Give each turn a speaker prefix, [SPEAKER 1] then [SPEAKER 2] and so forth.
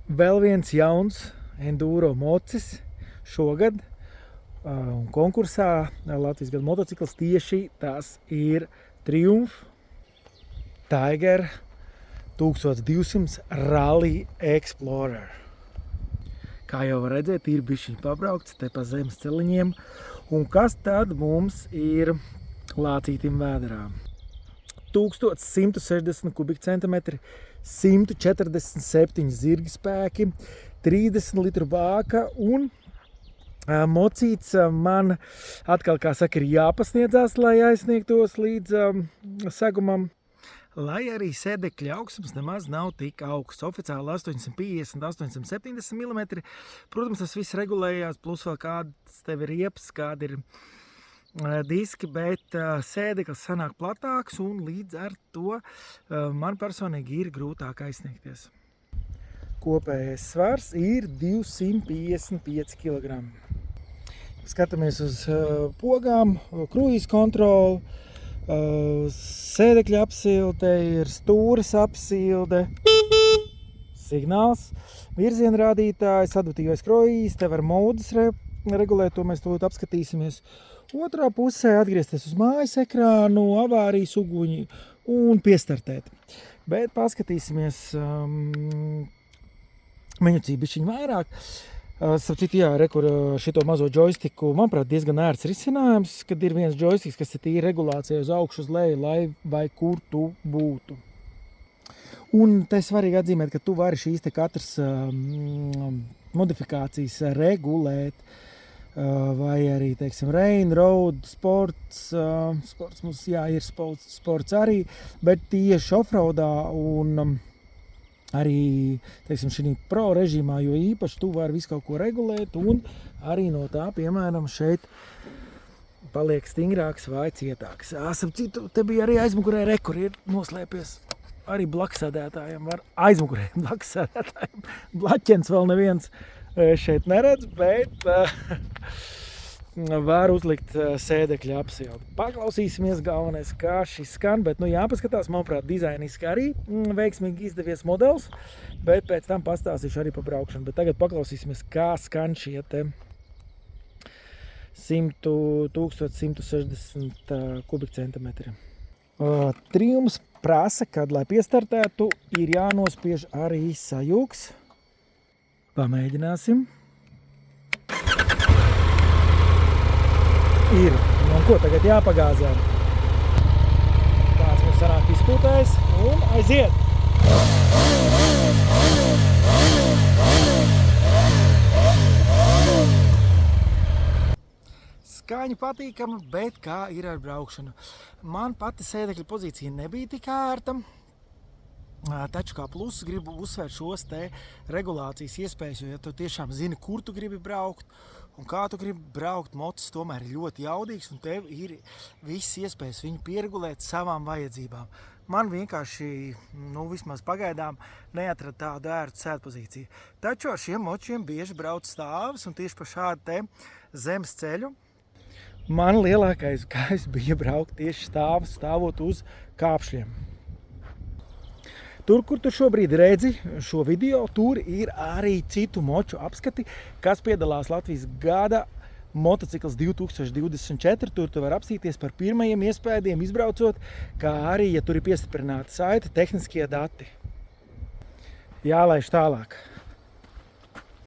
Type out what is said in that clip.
[SPEAKER 1] Vēl viens jauns enduro mocis šogad konkursā Latvijas gada motocikls tieši tas ir Triumph Tiger 1200 Rally Explorer. Kā jau var redzēt, ir bišķiņ pabraukts te pa zemes celiņiem. Un kas tad mums ir lācītim vēderā? 1160 kubikcentimetri, 147 zirga spēki, 30 litru bāka un mocīts man atkal, kā saka, ir jāpasniedzās, lai aizsniegtos līdz segumam. Lai arī sēdekļa augstums nemaz nav tik augsts. Oficiāli 850–870 mm. Protams, tas viss regulējās, plus vēl kāds tev ir riepas, kādi ir diski, bet sēdeklis sanāk platāks un līdz ar to man personīgi ir grūtāk aizsniegties. Kopējais svars ir 255 kg. Skatāmies uz pogām, kruīz kontroli, sēdekļa apsilde, ir stūres apsilde, signāls, virzienrādītājs, adaptīvais kruīz, te var modes regulēt, to mēs tūlīt apskatīsimies. Otrā pusē atgriezties uz mājas ekrānu, avārijas uguņi un piestartēt. Bet paskatīsimies meņucību bišķiņ vairāk. Starp citu, jā, kur šito mazo džojstiku, manuprāt, diezgan ērts risinājums, kad ir viens džojstiks, kas ir tīri regulācija uz augšu, uz leju, lai vai kur tu būtu. Un te svarīgi atzīmēt, ka tu vari šīs te katras modifikācijas regulēt, vai arī, teiksim, rain, road, sports mums, jā, ir sports arī, bet tieši offroadā un arī, teiksim, šī pro režīmā, jo īpaši tu vari visu kaut ko regulēt un arī no tā, piemēram, šeit paliek stingrāks vai cietāks. Ap citu, te bija arī aizmugurē kur ir noslēpies. Arī blaksēdētājiem var aizmugurē blaksēdētājiem. Blaķens vēl neviens šeit neredz, bet var uzlikt sēdekļa apsildi. Paklausīsimies galvenais, kā šis skan, bet jāpaskatās, manuprāt, dizainiski arī veiksmīgi izdevies modelis, bet pēc tam pastāstīšu arī par braukšanu. Bet tagad paklausīsimies, kā skan šie te 1160 kubikcentimetri. Triumphs prasa, kad, lai piestartētu, ir jānospiež arī sajūgs. Pamēģināsim. Ir. Un ko tagad jāpagāzē? Tāds mums sanāk izpūtājs un aiziet! Skaņa patīkama, bet kā ir ar braukšanu? Man pati sēdekļa pozīcija nebija tik ērta. Taču kā plusus gribu uzsvērt šos te regulācijas iespējas, jo ja tu tiešām zini, kur tu gribi braukt un kā tu gribi braukt, mocis tomēr ir ļoti jaudīgs un tev ir visas iespējas viņu pieregulēt savām vajadzībām. Man vienkārši, vismaz pagaidām, neatrada tādu ērtu sēdpozīciju. Taču ar šiem močiem bieži brauc stāvis un tieši pa šādu te zemes ceļu. Man lielākais gājs bija braukt tieši stāvot uz kāpšļiem. Tur, kur tu šobrīd redzi šo video, tur ir arī citu moču apskati, kas piedalās Latvijas gada motocikls 2024. Tur tu var apstīties par pirmajiem iespējiem izbraucot, kā arī, ja tur ir piestiprināta saite, tehniskie dati. Jālaiž tālāk.